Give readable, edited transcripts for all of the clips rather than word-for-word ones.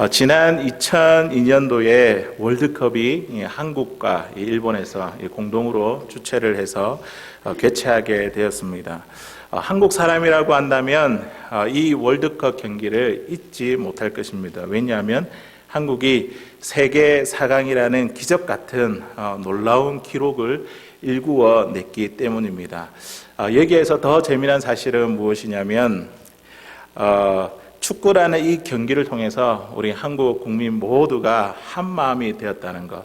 지난 2002년도에 월드컵이 한국과 일본에서 공동으로 주최를 해서 개최하게 되었습니다. 한국 사람이라고 한다면 이 월드컵 경기를 잊지 못할 것입니다. 왜냐하면 한국이 세계 4강이라는 기적 같은 놀라운 기록을 일구어 냈기 때문입니다. 여기에서 더 재미난 사실은 무엇이냐면 축구라는 이 경기를 통해서 우리 한국 국민 모두가 한 마음이 되었다는 것,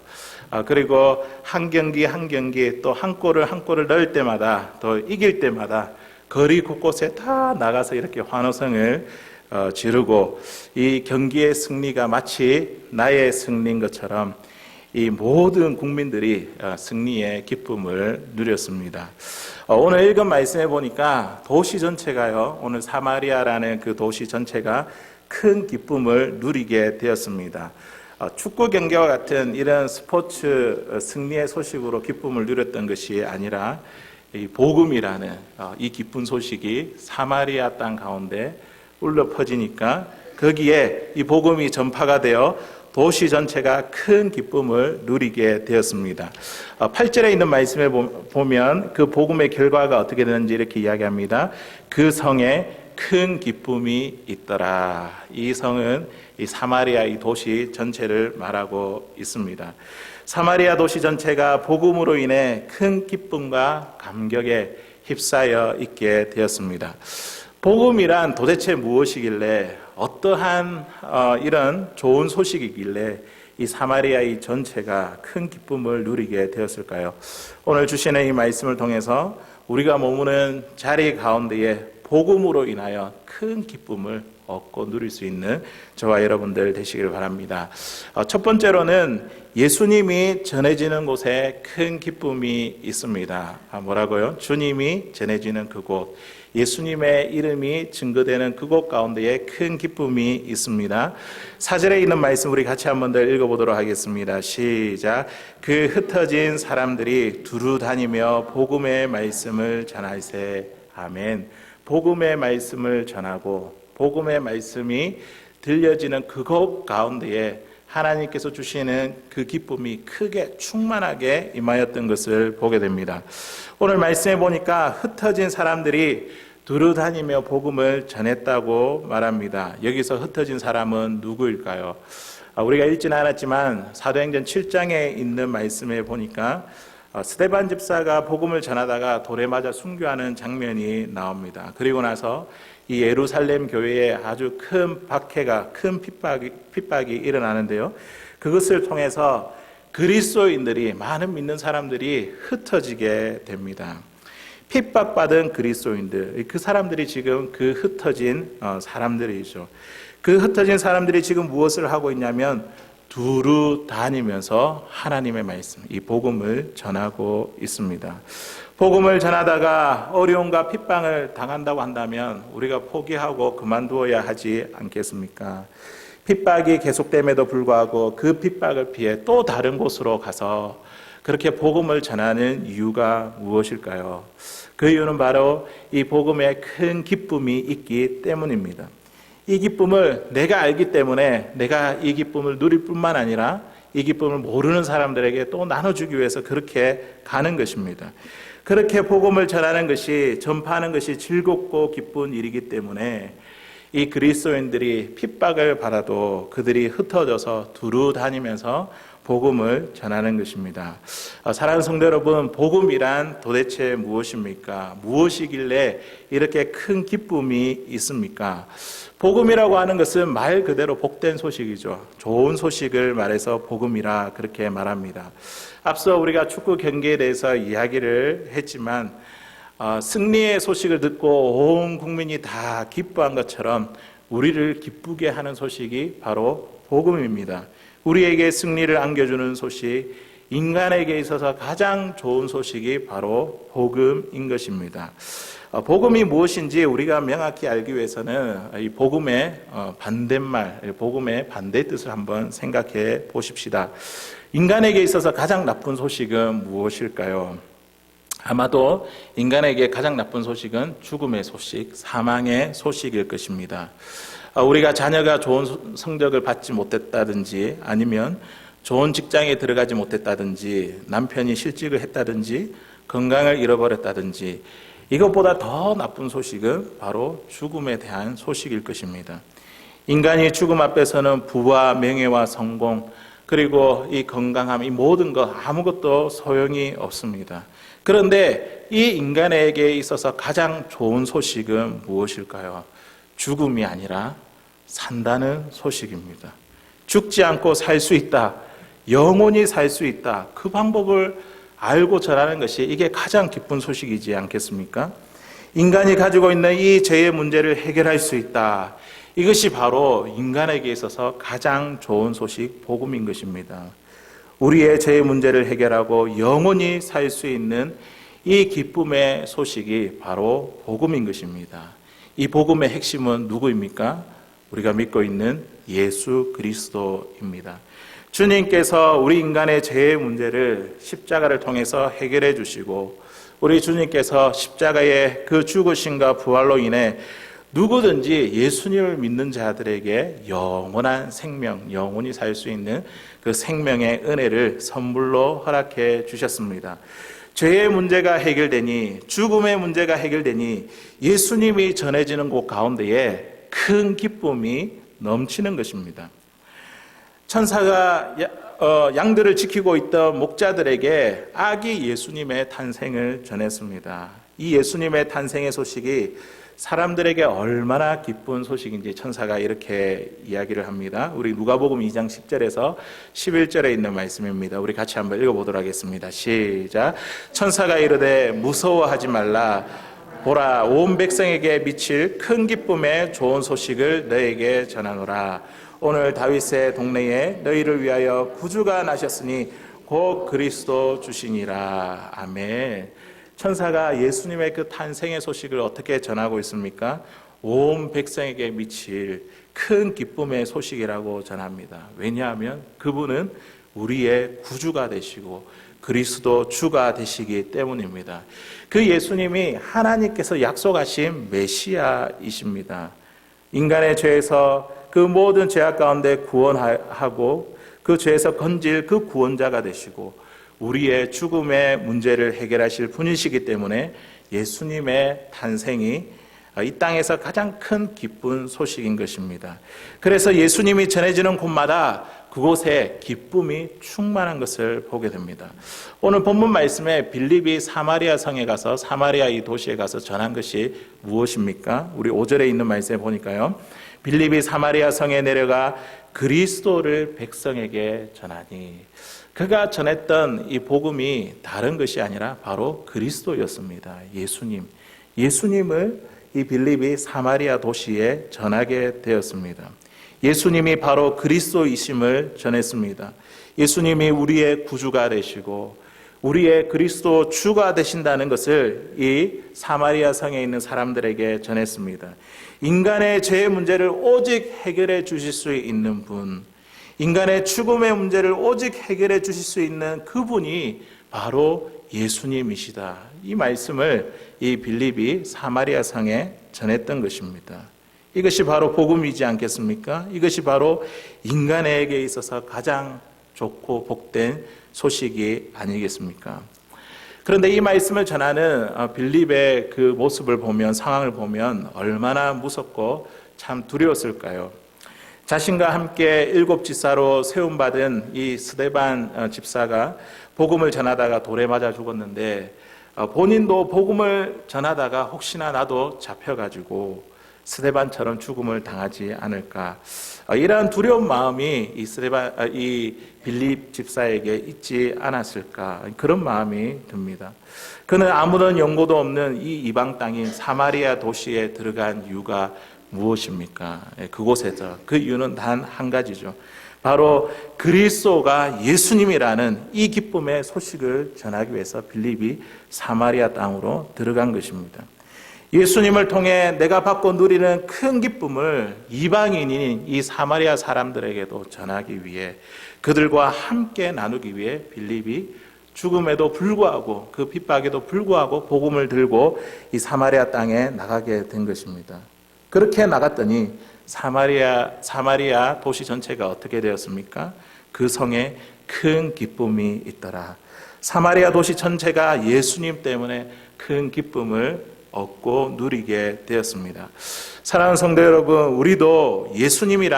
그리고 한 경기 한 경기 또 한 골을 넣을 때마다 또 이길 때마다 거리 곳곳에 다 나가서 이렇게 환호성을 지르고 이 경기의 승리가 마치 나의 승리인 것처럼 이 모든 국민들이 승리의 기쁨을 누렸습니다. 오늘 읽은 말씀에 보니까 도시 전체가요, 오늘 사마리아라는 그 도시 전체가 큰 기쁨을 누리게 되었습니다. 축구 경기와 같은 이런 스포츠 승리의 소식으로 기쁨을 누렸던 것이 아니라 이 복음이라는 이 기쁜 소식이 사마리아 땅 가운데 울려 퍼지니까 거기에 이 복음이 전파가 되어 도시 전체가 큰 기쁨을 누리게 되었습니다. 8절에 있는 말씀에 보면 그 복음의 결과가 어떻게 되는지 이렇게 이야기합니다. 그 성에 큰 기쁨이 있더라. 이 성은 이 사마리아 이 도시 전체를 말하고 있습니다. 사마리아 도시 전체가 복음으로 인해 큰 기쁨과 감격에 휩싸여 있게 되었습니다. 복음이란 도대체 무엇이길래, 어떠한 이런 좋은 소식이길래 이 사마리아 이 전체가 큰 기쁨을 누리게 되었을까요? 오늘 주시는 이 말씀을 통해서 우리가 머무는 자리 가운데에 복음으로 인하여 큰 기쁨을 얻고 누릴 수 있는 저와 여러분들 되시길 바랍니다. 첫 번째로는 예수님이 전해지는 곳에 큰 기쁨이 있습니다. 뭐라고요? 주님이 전해지는 그곳, 예수님의 이름이 증거되는 그곳 가운데에 큰 기쁨이 있습니다. 4절에 있는 말씀 우리 같이 한번 더 읽어보도록 하겠습니다. 시작. 그 흩어진 사람들이 두루 다니며 복음의 말씀을 전할세. 아멘. 복음의 말씀을 전하고 복음의 말씀이 들려지는 그곳 가운데에 하나님께서 주시는 그 기쁨이 크게 충만하게 임하였던 것을 보게 됩니다. 오늘 말씀해 보니까 흩어진 사람들이 두루 다니며 복음을 전했다고 말합니다. 여기서 흩어진 사람은 누구일까요? 우리가 읽지는 않았지만 사도행전 7장에 있는 말씀에 보니까 스데반 집사가 복음을 전하다가 돌에 맞아 순교하는 장면이 나옵니다. 그리고 나서 이 예루살렘 교회에 아주 큰 박해가, 큰 핍박이 일어나는데요. 그것을 통해서 그리스도인들이, 많은 믿는 사람들이 흩어지게 됩니다. 핍박받은 그리스도인들, 그 사람들이 지금 그 흩어진 사람들이죠. 그 흩어진 사람들이 지금 무엇을 하고 있냐면 두루 다니면서 하나님의 말씀, 이 복음을 전하고 있습니다. 복음을 전하다가 어려움과 핍박을 당한다고 한다면 우리가 포기하고 그만두어야 하지 않겠습니까? 핍박이 계속됨에도 불구하고 그 핍박을 피해 또 다른 곳으로 가서 그렇게 복음을 전하는 이유가 무엇일까요? 그 이유는 바로 이 복음에 큰 기쁨이 있기 때문입니다. 이 기쁨을 내가 알기 때문에 내가 이 기쁨을 누릴 뿐만 아니라 이 기쁨을 모르는 사람들에게 또 나눠주기 위해서 그렇게 가는 것입니다. 그렇게 복음을 전하는 것이, 전파하는 것이 즐겁고 기쁜 일이기 때문에 이 그리스도인들이 핍박을 받아도 그들이 흩어져서 두루 다니면서 복음을 전하는 것입니다. 사랑하는 성도 여러분, 복음이란 도대체 무엇입니까? 무엇이길래 이렇게 큰 기쁨이 있습니까? 복음이라고 하는 것은 말 그대로 복된 소식이죠. 좋은 소식을 말해서 복음이라 그렇게 말합니다. 앞서 우리가 축구 경기에 대해서 이야기를 했지만 승리의 소식을 듣고 온 국민이 다 기뻐한 것처럼 우리를 기쁘게 하는 소식이 바로 복음입니다. 우리에게 승리를 안겨주는 소식, 인간에게 있어서 가장 좋은 소식이 바로 복음인 것입니다. 복음이 무엇인지 우리가 명확히 알기 위해서는 이 복음의 반대말, 복음의 반대 뜻을 한번 생각해 보십시다. 인간에게 있어서 가장 나쁜 소식은 무엇일까요? 아마도 인간에게 가장 나쁜 소식은 죽음의 소식, 사망의 소식일 것입니다. 우리가 자녀가 좋은 성적을 받지 못했다든지 아니면 좋은 직장에 들어가지 못했다든지 남편이 실직을 했다든지 건강을 잃어버렸다든지 이것보다 더 나쁜 소식은 바로 죽음에 대한 소식일 것입니다. 인간이 죽음 앞에서는 부와 명예와 성공 그리고 이 건강함 이 모든 것 아무것도 소용이 없습니다. 그런데 이 인간에게 있어서 가장 좋은 소식은 무엇일까요? 죽음이 아니라 산다는 소식입니다. 죽지 않고 살 수 있다. 영원히 살 수 있다. 그 방법을 알고 전하는 것이 이게 가장 기쁜 소식이지 않겠습니까? 인간이 가지고 있는 이 죄의 문제를 해결할 수 있다. 이것이 바로 인간에게 있어서 가장 좋은 소식, 복음인 것입니다. 우리의 죄의 문제를 해결하고 영원히 살 수 있는 이 기쁨의 소식이 바로 복음인 것입니다. 이 복음의 핵심은 누구입니까? 우리가 믿고 있는 예수 그리스도입니다. 주님께서 우리 인간의 죄의 문제를 십자가를 통해서 해결해 주시고 우리 주님께서 십자가의 그 죽으심과 부활로 인해 누구든지 예수님을 믿는 자들에게 영원한 생명, 영원히 살 수 있는 그 생명의 은혜를 선물로 허락해 주셨습니다. 죄의 문제가 해결되니 죽음의 문제가 해결되니 예수님이 전해지는 곳 가운데에 큰 기쁨이 넘치는 것입니다. 천사가 양들을 지키고 있던 목자들에게 아기 예수님의 탄생을 전했습니다. 이 예수님의 탄생의 소식이 사람들에게 얼마나 기쁜 소식인지 천사가 이렇게 이야기를 합니다. 우리 누가복음 2장 10절에서 11절에 있는 말씀입니다. 우리 같이 한번 읽어보도록 하겠습니다. 시작. 천사가 이르되 무서워하지 말라. 보라, 온 백성에게 미칠 큰 기쁨의 좋은 소식을 너에게 전하노라. 오늘 다윗의 동네에 너희를 위하여 구주가 나셨으니 곧 그리스도 주시니라. 아멘. 천사가 예수님의 그 탄생의 소식을 어떻게 전하고 있습니까? 온 백성에게 미칠 큰 기쁨의 소식이라고 전합니다. 왜냐하면 그분은 우리의 구주가 되시고 그리스도 주가 되시기 때문입니다. 그 예수님이 하나님께서 약속하신 메시아이십니다. 인간의 죄에서 그 모든 죄악 가운데 구원하고 그 죄에서 건질 그 구원자가 되시고 우리의 죽음의 문제를 해결하실 분이시기 때문에 예수님의 탄생이 이 땅에서 가장 큰 기쁜 소식인 것입니다. 그래서 예수님이 전해지는 곳마다 그곳에 기쁨이 충만한 것을 보게 됩니다. 오늘 본문 말씀에 빌립이 사마리아 성에 가서 사마리아 이 도시에 가서 전한 것이 무엇입니까? 우리 5절에 있는 말씀에 보니까요. 빌립이 사마리아 성에 내려가 그리스도를 백성에게 전하니 그가 전했던 이 복음이 다른 것이 아니라 바로 그리스도였습니다. 예수님을 이 빌립이 사마리아 도시에 전하게 되었습니다. 예수님이 바로 그리스도이심을 전했습니다. 예수님이 우리의 구주가 되시고 우리의 그리스도 주가 되신다는 것을 이 사마리아 성에 있는 사람들에게 전했습니다. 인간의 죄의 문제를 오직 해결해 주실 수 있는 분, 인간의 죽음의 문제를 오직 해결해 주실 수 있는 그분이 바로 예수님이시다. 이 말씀을 이 빌립이 사마리아 성에 전했던 것입니다. 이것이 바로 복음이지 않겠습니까? 이것이 바로 인간에게 있어서 가장 좋고 복된 소식이 아니겠습니까? 그런데 이 말씀을 전하는 빌립의 그 모습을 보면, 상황을 보면 얼마나 무섭고 참 두려웠을까요? 자신과 함께 7 집사로 세움받은 이 스데반 집사가 복음을 전하다가 돌에 맞아 죽었는데 본인도 복음을 전하다가 혹시나 나도 잡혀가지고 스데반처럼 죽음을 당하지 않을까, 이러한 두려운 마음이 이 빌립 집사에게 있지 않았을까, 그런 마음이 듭니다. 그는 아무런 연고도 없는 이 이방 땅인 사마리아 도시에 들어간 이유가 무엇입니까? 그곳에서 그 이유는 단 한 가지죠. 바로 그리스도가 예수님이라는 이 기쁨의 소식을 전하기 위해서 빌립이 사마리아 땅으로 들어간 것입니다. 예수님을 통해 내가 받고 누리는 큰 기쁨을 이방인인 이 사마리아 사람들에게도 전하기 위해, 그들과 함께 나누기 위해 빌립이 죽음에도 불구하고 그 핍박에도 불구하고 복음을 들고 이 사마리아 땅에 나가게 된 것입니다. 그렇게 나갔더니 사마리아 도시 전체가 어떻게 되었습니까? 그 성에 큰 기쁨이 있더라. 사마리아 도시 전체가 예수님 때문에 큰 기쁨을 얻고 누리게 되었습니다. 사랑하는 성도 여러분, 우리도 예수님이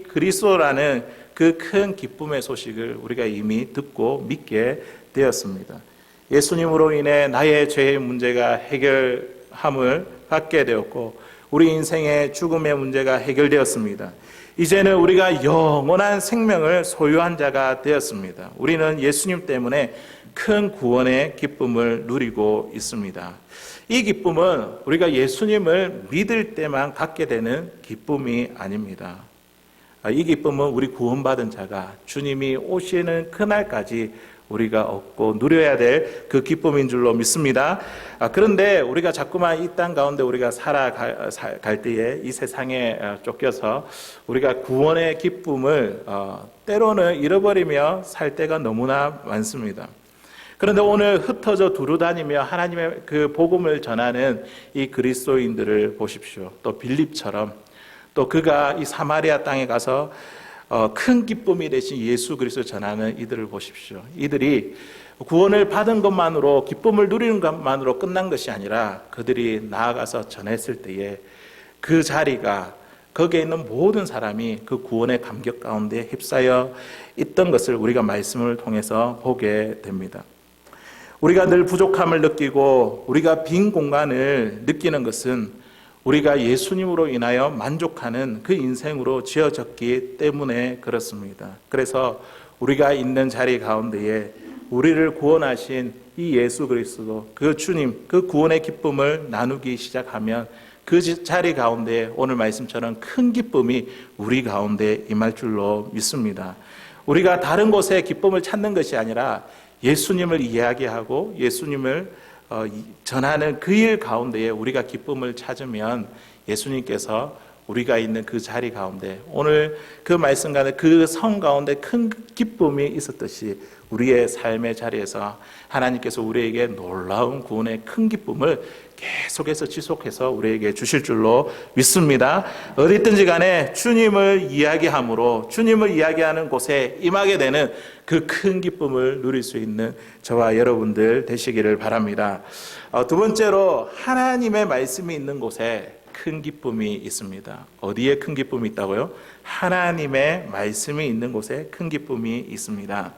그리스도라는 그 큰 기쁨의 소식을 우리가 이미 듣고 믿게 되었습니다. 예수님으로 인해 나의 죄의 문제가 해결함을 받게 되었고 우리 인생의 죽음의 문제가 해결되었습니다. 이제는 우리가 영원한 생명을 소유한 자가 되었습니다. 우리는 예수님 때문에 큰 구원의 기쁨을 누리고 있습니다. 이 기쁨은 우리가 예수님을 믿을 때만 갖게 되는 기쁨이 아닙니다. 이 기쁨은 우리 구원받은 자가 주님이 오시는 그날까지 우리가 얻고 누려야 될 그 기쁨인 줄로 믿습니다. 그런데 우리가 자꾸만 이 땅 가운데 우리가 살아갈 때에 이 세상에 쫓겨서 우리가 구원의 기쁨을 때로는 잃어버리며 살 때가 너무나 많습니다. 그런데 오늘 흩어져 두루다니며 하나님의 그 복음을 전하는 이 그리스도인들을 보십시오. 또 빌립처럼 또 그가 이 사마리아 땅에 가서 큰 기쁨이 되신 예수 그리스도 전하는 이들을 보십시오. 이들이 구원을 받은 것만으로 기쁨을 누리는 것만으로 끝난 것이 아니라 그들이 나아가서 전했을 때에 그 자리가 거기에 있는 모든 사람이 그 구원의 감격 가운데 휩싸여 있던 것을 우리가 말씀을 통해서 보게 됩니다. 우리가 늘 부족함을 느끼고 우리가 빈 공간을 느끼는 것은 우리가 예수님으로 인하여 만족하는 그 인생으로 지어졌기 때문에 그렇습니다. 그래서 우리가 있는 자리 가운데에 우리를 구원하신 이 예수 그리스도, 그 주님, 그 구원의 기쁨을 나누기 시작하면 그 자리 가운데 오늘 말씀처럼 큰 기쁨이 우리 가운데 임할 줄로 믿습니다. 우리가 다른 곳에 기쁨을 찾는 것이 아니라 예수님을 이야기하고 예수님을 전하는 그 일 가운데에 우리가 기쁨을 찾으면 예수님께서 우리가 있는 그 자리 가운데 오늘 그 말씀 가운데 그 성 가운데 큰 기쁨이 있었듯이 우리의 삶의 자리에서 하나님께서 우리에게 놀라운 구원의 큰 기쁨을 계속해서 지속해서 우리에게 주실 줄로 믿습니다. 어디 있든지 간에 주님을 이야기함으로 주님을 이야기하는 곳에 임하게 되는 그 큰 기쁨을 누릴 수 있는 저와 여러분들 되시기를 바랍니다. 두 번째로 하나님의 말씀이 있는 곳에 큰 기쁨이 있습니다. 어디에 큰 기쁨이 있다고요? 하나님의 말씀이 있는 곳에 큰 기쁨이 있습니다.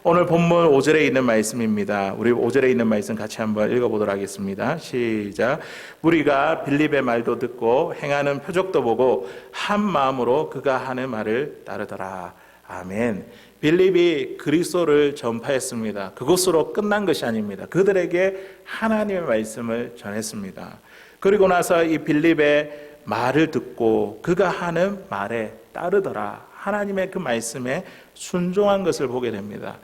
오늘 본문 5절에 있는 말씀입니다. 우리 5절에 있는 말씀 같이 한번 읽어보도록 하겠습니다. 시작. 무리가 빌립의 말도 듣고 행하는 표적도 보고 한 마음으로 그가 하는 말을 따르더라. 아멘. 빌립이 그리스도를 전파했습니다. 그것으로 끝난 것이 아닙니다. 그들에게 하나님의 말씀을 전했습니다. 그리고 나서 이 빌립의 말을 듣고 그가 하는 말에 따르더라. 하나님의 그 말씀에 순종한 것을 보게 됩니다.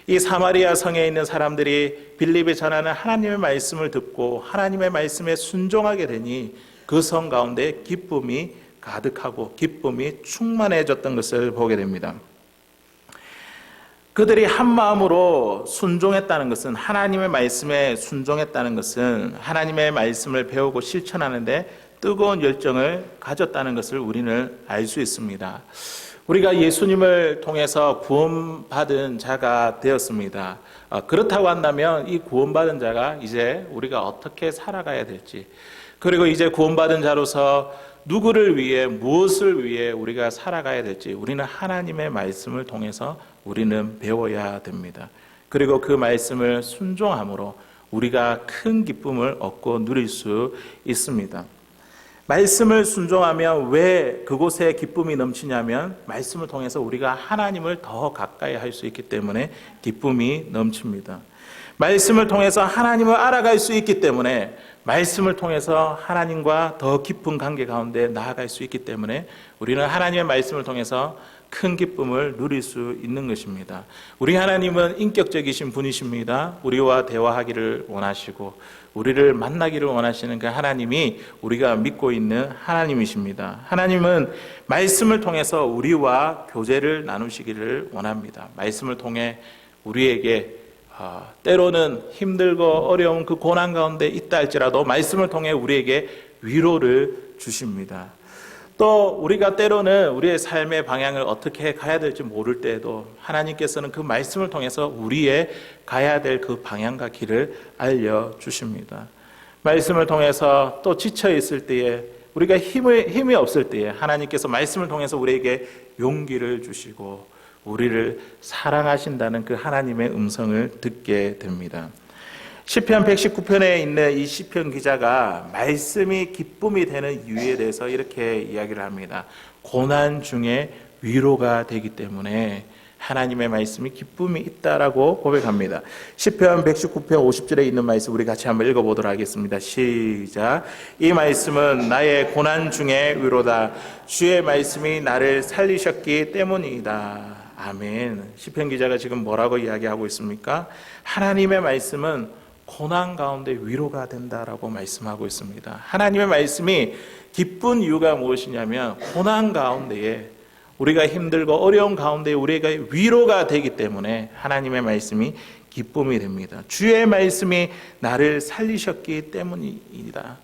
이 사마리아 성에 있는 사람들이 빌립이 전하는 하나님의 말씀을 듣고 하나님의 말씀에 순종하게 되니 그 성 가운데 기쁨이 가득하고 기쁨이 충만해졌던 것을 보게 됩니다. 그들이 한 마음으로 순종했다는 것은 하나님의 말씀에 순종했다는 것은 하나님의 말씀을 배우고 실천하는데 뜨거운 열정을 가졌다는 것을 우리는 알 수 있습니다. 우리가 예수님을 통해서 구원받은 자가 되었습니다. 그렇다고 한다면 이 구원받은 자가 이제 우리가 어떻게 살아가야 될지, 그리고 이제 구원받은 자로서 누구를 위해 무엇을 위해 우리가 살아가야 될지 우리는 하나님의 말씀을 통해서 우리는 배워야 됩니다. 그리고 그 말씀을 순종함으로 우리가 큰 기쁨을 얻고 누릴 수 있습니다. 말씀을 순종하면 왜 그곳에 기쁨이 넘치냐면 말씀을 통해서 우리가 하나님을 더 가까이 할 수 있기 때문에 기쁨이 넘칩니다. 말씀을 통해서 하나님을 알아갈 수 있기 때문에 말씀을 통해서 하나님과 더 깊은 관계 가운데 나아갈 수 있기 때문에 우리는 하나님의 말씀을 통해서 큰 기쁨을 누릴 수 있는 것입니다. 우리 하나님은 인격적이신 분이십니다. 우리와 대화하기를 원하시고 우리를 만나기를 원하시는 그 하나님이 우리가 믿고 있는 하나님이십니다. 하나님은 말씀을 통해서 우리와 교제를 나누시기를 원합니다. 말씀을 통해 우리에게 때로는 힘들고 어려운 그 고난 가운데 있다 할지라도 말씀을 통해 우리에게 위로를 주십니다. 또 우리가 때로는 우리의 삶의 방향을 어떻게 가야 될지 모를 때에도 하나님께서는 그 말씀을 통해서 우리의 가야 될 그 방향과 길을 알려주십니다. 말씀을 통해서 또 지쳐 있을 때에 우리가 힘이 없을 때에 하나님께서 말씀을 통해서 우리에게 용기를 주시고 우리를 사랑하신다는 그 하나님의 음성을 듣게 됩니다. 시편 119편에 있는 이 시편 기자가 말씀이 기쁨이 되는 이유에 대해서 이렇게 이야기를 합니다. 고난 중에 위로가 되기 때문에 하나님의 말씀이 기쁨이 있다라고 고백합니다. 시편 119편 50절에 있는 말씀 우리 같이 한번 읽어보도록 하겠습니다. 시작. 이 말씀은 나의 고난 중에 위로다. 주의 말씀이 나를 살리셨기 때문이다. 아멘. 시편 기자가 지금 뭐라고 이야기하고 있습니까? 하나님의 말씀은 고난 가운데 위로가 된다라고 말씀하고 있습니다. 하나님의 말씀이 기쁜 이유가 무엇이냐면 고난 가운데에 우리가 힘들고 어려운 가운데 우리가 위로가 되기 때문에 하나님의 말씀이 기쁨이 됩니다. 주의 말씀이 나를 살리셨기 때문이다.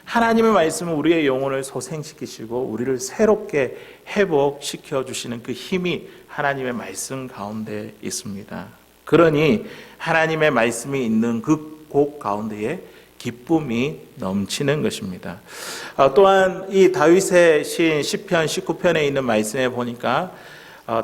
하나님의 말씀은 우리의 영혼을 소생시키시고 우리를 새롭게 회복시켜 주시는 그 힘이 하나님의 말씀 가운데 있습니다. 그러니 하나님의 말씀이 있는 그 곳 가운데에 기쁨이 넘치는 것입니다. 또한 이 다윗의 시인 시편 19편에 있는 말씀에 보니까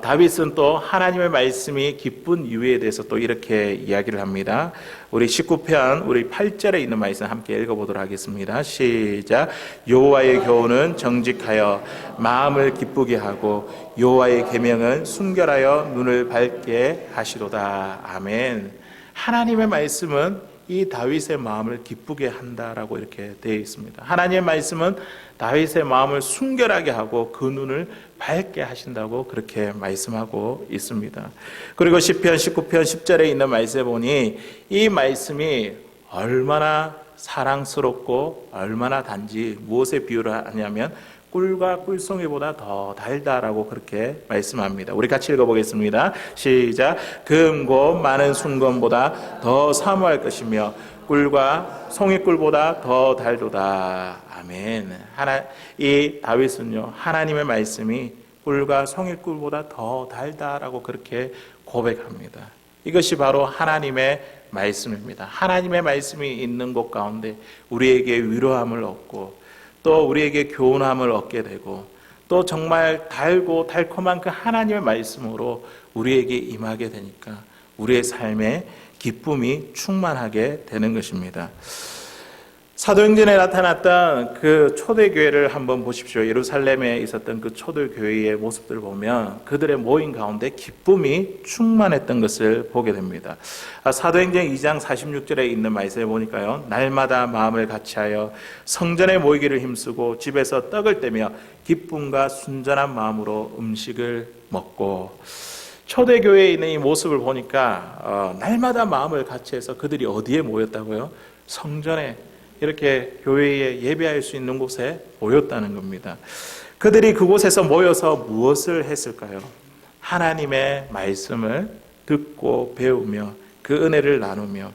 다윗은 또 하나님의 말씀이 기쁜 이유에 대해서 또 이렇게 이야기를 합니다. 우리 19편 우리 8절에 있는 말씀 함께 읽어보도록 하겠습니다. 시작. 여호와의 교훈은 정직하여 마음을 기쁘게 하고 여호와의 계명은 순결하여 눈을 밝게 하시도다. 아멘. 하나님의 말씀은 이 다윗의 마음을 기쁘게 한다라고 이렇게 되어 있습니다. 하나님의 말씀은 다윗의 마음을 순결하게 하고 그 눈을 밝게 하신다고 그렇게 말씀하고 있습니다. 그리고 시편 19편 10절에 있는 말씀에 보니 이 말씀이 얼마나 사랑스럽고 얼마나 단지 무엇에 비유를 하냐면 꿀과 꿀송이보다 더 달다라고 그렇게 말씀합니다. 우리 같이 읽어보겠습니다. 시작. 금고 많은 순금보다 더 사모할 것이며 꿀과 송이꿀보다 더 달도다. 아멘. 이 다윗은요 하나님의 말씀이 꿀과 송이꿀보다 더 달다라고 그렇게 고백합니다. 이것이 바로 하나님의 말씀입니다. 하나님의 말씀이 있는 곳 가운데 우리에게 위로함을 얻고 또 우리에게 교훈함을 얻게 되고 또 정말 달고 달콤한 그 하나님의 말씀으로 우리에게 임하게 되니까 우리의 삶에 기쁨이 충만하게 되는 것입니다. 사도행전에 나타났던 그 초대교회를 한번 보십시오. 예루살렘에 있었던 그 초대교회의 모습들을 보면 그들의 모임 가운데 기쁨이 충만했던 것을 보게 됩니다. 사도행전 2장 46절에 있는 말씀에 보니까요. 날마다 마음을 같이하여 성전에 모이기를 힘쓰고 집에서 떡을 떼며 기쁨과 순전한 마음으로 음식을 먹고 초대교회에 있는 이 모습을 보니까 날마다 마음을 같이해서 그들이 어디에 모였다고요? 성전에 이렇게 교회에 예배할 수 있는 곳에 모였다는 겁니다. 그들이 그곳에서 모여서 무엇을 했을까요? 하나님의 말씀을 듣고 배우며 그 은혜를 나누며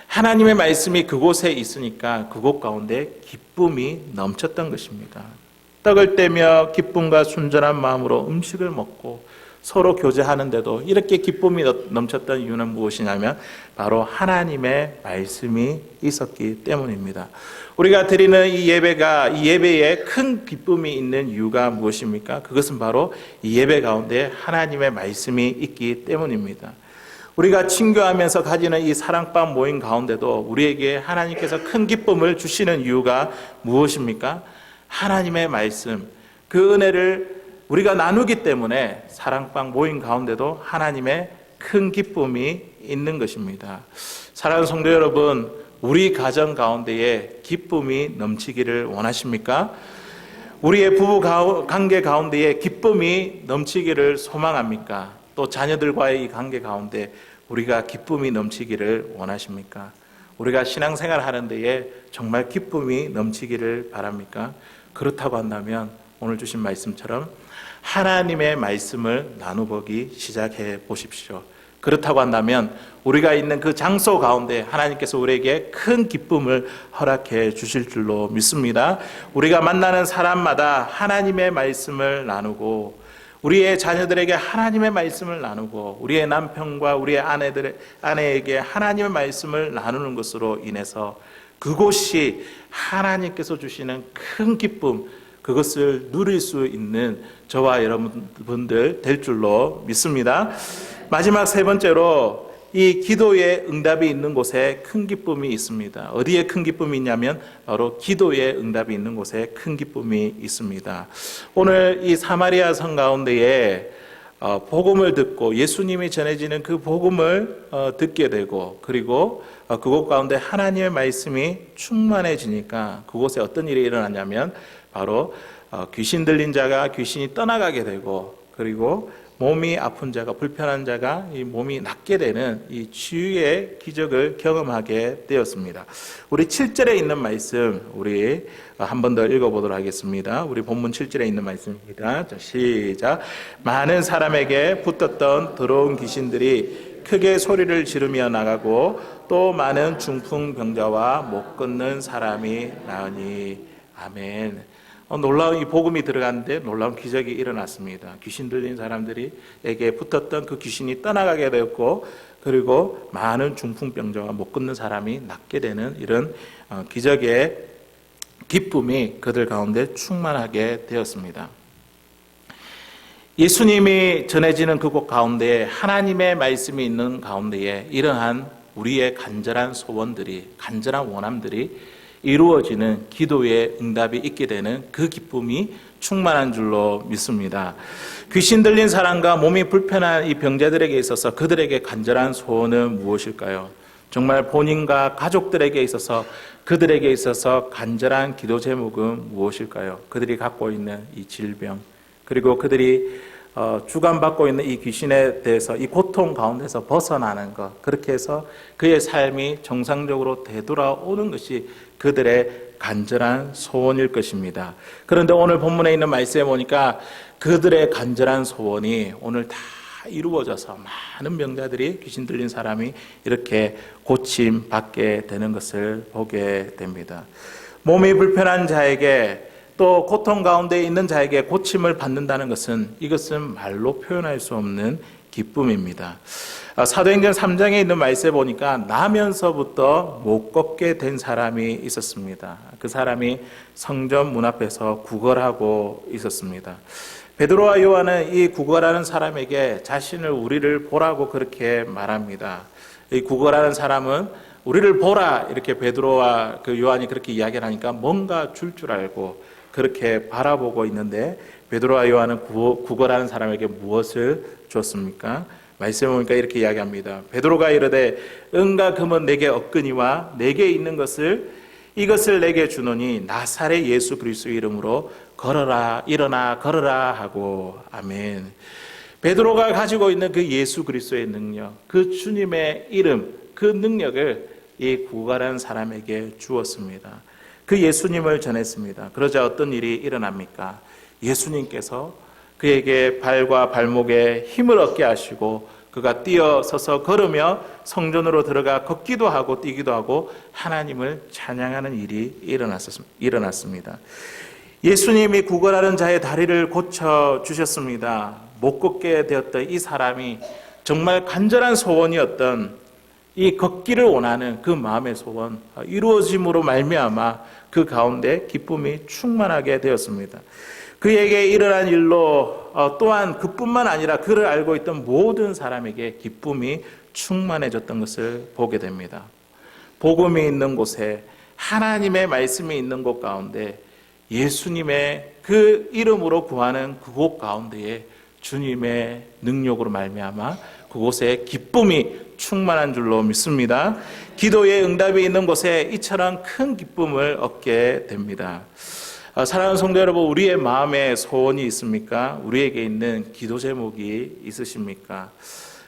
하나님의 말씀이 그곳에 있으니까 그곳 가운데 기쁨이 넘쳤던 것입니다. 떡을 떼며 기쁨과 순전한 마음으로 음식을 먹고 서로 교제하는데도 이렇게 기쁨이 넘쳤던 이유는 무엇이냐면 바로 하나님의 말씀이 있었기 때문입니다. 우리가 드리는 이 예배에 큰 기쁨이 있는 이유가 무엇입니까? 그것은 바로 이 예배 가운데 하나님의 말씀이 있기 때문입니다. 우리가 친교하면서 가지는 이 사랑방 모임 가운데도 우리에게 하나님께서 큰 기쁨을 주시는 이유가 무엇입니까? 하나님의 말씀, 그 은혜를 우리가 나누기 때문에 사랑방 모임 가운데도 하나님의 큰 기쁨이 있는 것입니다. 사랑하는 성도 여러분, 우리 가정 가운데에 기쁨이 넘치기를 원하십니까? 우리의 부부 관계 가운데에 기쁨이 넘치기를 소망합니까? 또 자녀들과의 이 관계 가운데 우리가 기쁨이 넘치기를 원하십니까? 우리가 신앙생활 하는 데에 정말 기쁨이 넘치기를 바랍니까? 그렇다고 한다면 오늘 주신 말씀처럼 하나님의 말씀을 나누보기 시작해 보십시오. 그렇다고 한다면 우리가 있는 그 장소 가운데 하나님께서 우리에게 큰 기쁨을 허락해 주실 줄로 믿습니다. 우리가 만나는 사람마다 하나님의 말씀을 나누고 우리의 자녀들에게 하나님의 말씀을 나누고 우리의 남편과 우리의 아내에게 하나님의 말씀을 나누는 것으로 인해서 그곳이 하나님께서 주시는 큰 기쁨, 그것을 누릴 수 있는 저와 여러분들 될 줄로 믿습니다. 마지막 세 번째로 이 기도의 응답이 있는 곳에 큰 기쁨이 있습니다. 어디에 큰 기쁨이 있냐면 바로 기도의 응답이 있는 곳에 큰 기쁨이 있습니다. 오늘 이 사마리아 성 가운데에 복음을 듣고 예수님이 전해지는 그 복음을 듣게 되고 그리고 그곳 가운데 하나님의 말씀이 충만해지니까 그곳에 어떤 일이 일어나냐면 바로 귀신 들린 자가 귀신이 떠나가게 되고 그리고 몸이 아픈 자가 불편한 자가 이 몸이 낫게 되는 이 치유의 기적을 경험하게 되었습니다. 우리 7절에 있는 말씀 우리 한 번 더 읽어보도록 하겠습니다. 우리 본문 7절에 있는 말씀입니다. 자, 시작. 많은 사람에게 붙었던 더러운 귀신들이 크게 소리를 지르며 나가고 또 많은 중풍병자와 못 걷는 사람이 나으니 아멘. 놀라운 이 복음이 들어갔는데 놀라운 기적이 일어났습니다. 귀신 들린 사람들에게 붙었던 그 귀신이 떠나가게 되었고 그리고 많은 중풍병자와 못 걷는 사람이 낫게 되는 이런 기적의 기쁨이 그들 가운데 충만하게 되었습니다. 예수님이 전해지는 그곳 가운데에 하나님의 말씀이 있는 가운데에 이러한 우리의 간절한 소원들이 간절한 원함들이 이루어지는 기도의 응답이 있게 되는 그 기쁨이 충만한 줄로 믿습니다. 귀신 들린 사람과 몸이 불편한 이 병자들에게 있어서 그들에게 간절한 소원은 무엇일까요? 정말 본인과 가족들에게 있어서 그들에게 있어서 간절한 기도 제목은 무엇일까요? 그들이 갖고 있는 이 질병 그리고 그들이 주관받고 있는 이 귀신에 대해서 이 고통 가운데서 벗어나는 것 그렇게 해서 그의 삶이 정상적으로 되돌아오는 것이 그들의 간절한 소원일 것입니다. 그런데 오늘 본문에 있는 말씀에 보니까 그들의 간절한 소원이 오늘 다 이루어져서 많은 병자들이 귀신 들린 사람이 이렇게 고침 받게 되는 것을 보게 됩니다. 몸이 불편한 자에게 또 고통 가운데 있는 자에게 고침을 받는다는 것은 이것은 말로 표현할 수 없는 기쁨입니다. 사도행전 3장에 있는 말씀에 보니까 나면서부터 못 걷게 된 사람이 있었습니다. 그 사람이 성전 문 앞에서 구걸하고 있었습니다. 베드로와 요한은 이 구걸하는 사람에게 자신을 우리를 보라고 그렇게 말합니다. 이 구걸하는 사람은 우리를 보라 이렇게 베드로와 그 요한이 그렇게 이야기를 하니까 뭔가 줄 알고 그렇게 바라보고 있는데 베드로와 요한은 구걸하는 사람에게 무엇을 줬습니까? 말씀해 보니까 이렇게 이야기합니다. 베드로가 이르되 은과 금은 내게 없거니와 내게 있는 이것을 내게 주노니 나사렛 예수 그리스도의 이름으로 걸어라 일어나 걸어라 하고 아멘. 베드로가 가지고 있는 그 예수 그리스도의 능력, 그 주님의 이름, 그 능력을 이 구걸하는 사람에게 주었습니다. 그 예수님을 전했습니다. 그러자 어떤 일이 일어납니까? 예수님께서 그에게 발과 발목에 힘을 얻게 하시고 그가 뛰어서서 걸으며 성전으로 들어가 걷기도 하고 뛰기도 하고 하나님을 찬양하는 일이 일어났습니다. 예수님이 구걸하는 자의 다리를 고쳐주셨습니다. 못 걷게 되었던 이 사람이 정말 간절한 소원이었던 이 걷기를 원하는 그 마음의 소원 이루어짐으로 말미암아 그 가운데 기쁨이 충만하게 되었습니다. 그에게 일어난 일로 또한 그뿐만 아니라 그를 알고 있던 모든 사람에게 기쁨이 충만해졌던 것을 보게 됩니다. 복음이 있는 곳에 하나님의 말씀이 있는 곳 가운데 예수님의 그 이름으로 구하는 그곳 가운데에 주님의 능력으로 말미암아 그곳에 기쁨이 충만한 줄로 믿습니다. 기도의 응답이 있는 곳에 이처럼 큰 기쁨을 얻게 됩니다. 사랑하는 성도 여러분, 우리의 마음에 소원이 있습니까? 우리에게 있는 기도 제목이 있으십니까?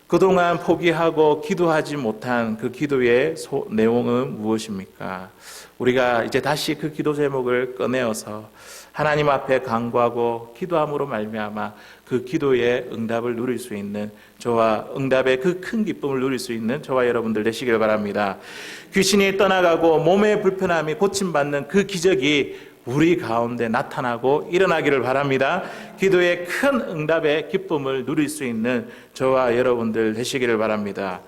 그동안 포기하고 기도하지 못한 그 기도의 내용은 무엇입니까? 우리가 이제 다시 그 기도 제목을 꺼내어서 하나님 앞에 간구하고 기도함으로 말미암아 그 기도의 응답을 누릴 수 있는 저와 응답의 그 큰 기쁨을 누릴 수 있는 저와 여러분들 되시길 바랍니다. 귀신이 떠나가고 몸의 불편함이 고침받는 그 기적이 우리 가운데 나타나고 일어나기를 바랍니다. 기도의 큰 응답의 기쁨을 누릴 수 있는 저와 여러분들 되시기를 바랍니다.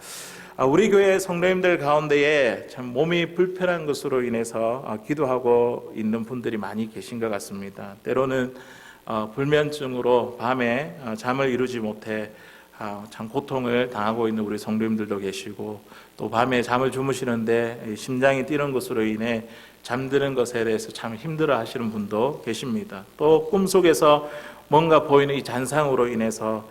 우리 교회 성도님들 가운데에 참 몸이 불편한 것으로 인해서 기도하고 있는 분들이 많이 계신 것 같습니다. 때로는 불면증으로 밤에 잠을 이루지 못해 참 고통을 당하고 있는 우리 성도님들도 계시고, 또 밤에 잠을 주무시는데 심장이 뛰는 것으로 인해 잠드는 것에 대해서 참 힘들어 하시는 분도 계십니다. 또 꿈속에서 뭔가 보이는 이 잔상으로 인해서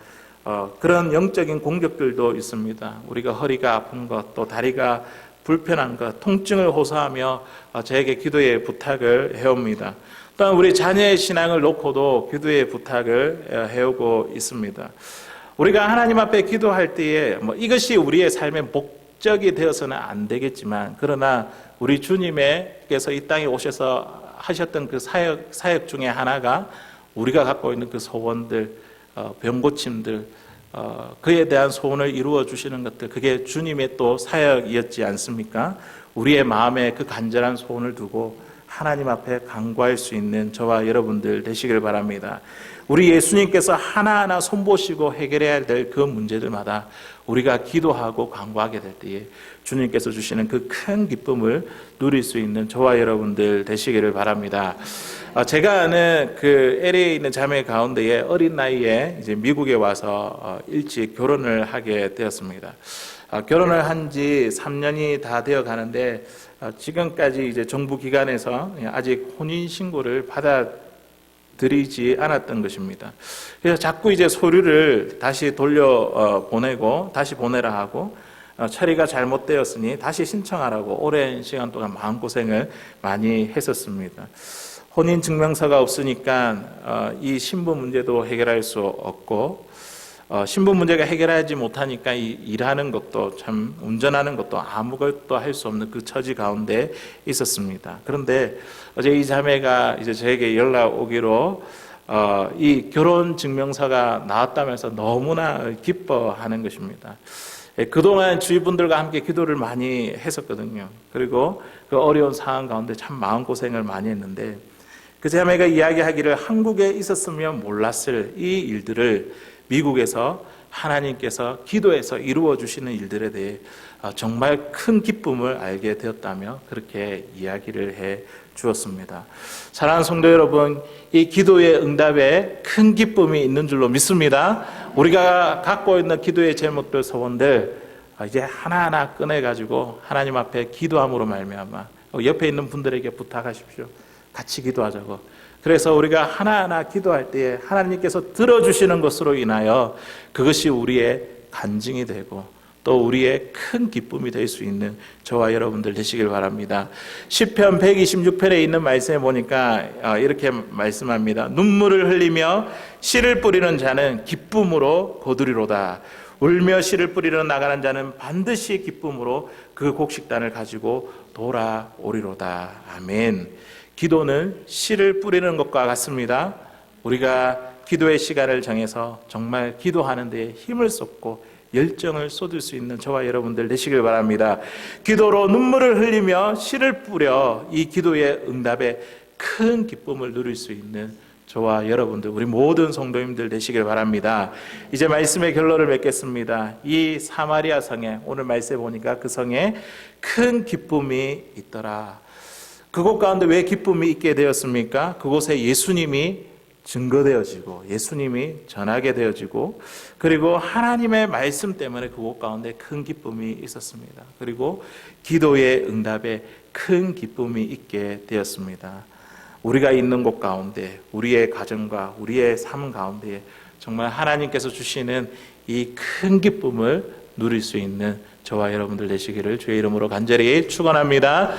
그런 영적인 공격들도 있습니다. 우리가 허리가 아픈 것, 또 다리가 불편한 것, 통증을 호소하며 저에게 기도의 부탁을 해옵니다. 또한 우리 자녀의 신앙을 놓고도 기도의 부탁을 해오고 있습니다. 우리가 하나님 앞에 기도할 때에 이것이 우리의 삶의 목적이 되어서는 안 되겠지만, 그러나 우리 주님께서 이 땅에 오셔서 하셨던 그 사역 중에 하나가 우리가 갖고 있는 그 소원들, 병고침들, 그에 대한 소원을 이루어 주시는 것들, 그게 주님의 또 사역이었지 않습니까? 우리의 마음에 그 간절한 소원을 두고 하나님 앞에 간구할 수 있는 저와 여러분들 되시길 바랍니다. 우리 예수님께서 하나하나 손보시고 해결해야 될 그 문제들마다 우리가 기도하고 간구하게 될 때에 주님께서 주시는 그 큰 기쁨을 누릴 수 있는 저와 여러분들 되시기를 바랍니다. 제가 아는 그 LA에 있는 자매 가운데에 어린 나이에 이제 미국에 와서 일찍 결혼을 하게 되었습니다. 결혼을 한 지 3년이 다 되어 가는데 지금까지 이제 정부 기관에서 아직 혼인 신고를 받아들이지 않았던 것입니다. 그래서 자꾸 이제 서류를 다시 돌려 보내고 다시 보내라 하고, 처리가 잘못되었으니 다시 신청하라고 오랜 시간 동안 마음고생을 많이 했었습니다. 혼인증명서가 없으니까 이 신부 문제도 해결할 수 없고, 신부 문제가 해결하지 못하니까 일하는 것도 참, 운전하는 것도 아무것도 할 수 없는 그 처지 가운데 있었습니다. 그런데 어제 이 자매가 이제 저에게 연락 오기로 이 결혼 증명서가 나왔다면서 너무나 기뻐하는 것입니다. 그동안 주위 분들과 함께 기도를 많이 했었거든요. 그리고 그 어려운 상황 가운데 참 마음고생을 많이 했는데, 그 자매가 이야기하기를 한국에 있었으면 몰랐을 이 일들을 미국에서 하나님께서 기도해서 이루어 주시는 일들에 대해 정말 큰 기쁨을 알게 되었다며 그렇게 이야기를 해 주었습니다. 사랑하는 성도 여러분, 이 기도의 응답에 큰 기쁨이 있는 줄로 믿습니다. 우리가 갖고 있는 기도의 제목들, 소원들 이제 하나하나 꺼내가지고 하나님 앞에 기도함으로 말미암아 옆에 있는 분들에게 부탁하십시오. 같이 기도하자고. 그래서 우리가 하나하나 기도할 때에 하나님께서 들어주시는 것으로 인하여 그것이 우리의 간증이 되고 또 우리의 큰 기쁨이 될 수 있는 저와 여러분들 되시길 바랍니다. 시편 126편에 있는 말씀에 보니까 이렇게 말씀합니다. 눈물을 흘리며 씨를 뿌리는 자는 기쁨으로 거두리로다. 울며 씨를 뿌리러 나가는 자는 반드시 기쁨으로 그 곡식단을 가지고 돌아오리로다. 아멘. 기도는 씨를 뿌리는 것과 같습니다. 우리가 기도의 시간을 정해서 정말 기도하는 데 힘을 쏟고 열정을 쏟을 수 있는 저와 여러분들 되시길 바랍니다. 기도로 눈물을 흘리며 씨를 뿌려 이 기도의 응답에 큰 기쁨을 누릴 수 있는 저와 여러분들, 우리 모든 성도님들 되시길 바랍니다. 이제 말씀의 결론을 맺겠습니다. 이 사마리아 성에, 오늘 말씀에 보니까 그 성에 큰 기쁨이 있더라. 그곳 가운데 왜 기쁨이 있게 되었습니까? 그곳에 예수님이 증거되어지고 예수님이 전하게 되어지고, 그리고 하나님의 말씀 때문에 그곳 가운데 큰 기쁨이 있었습니다. 그리고 기도의 응답에 큰 기쁨이 있게 되었습니다. 우리가 있는 곳 가운데, 우리의 가정과 우리의 삶 가운데 정말 하나님께서 주시는 이 큰 기쁨을 누릴 수 있는 저와 여러분들 되시기를 주의 이름으로 간절히 축원합니다.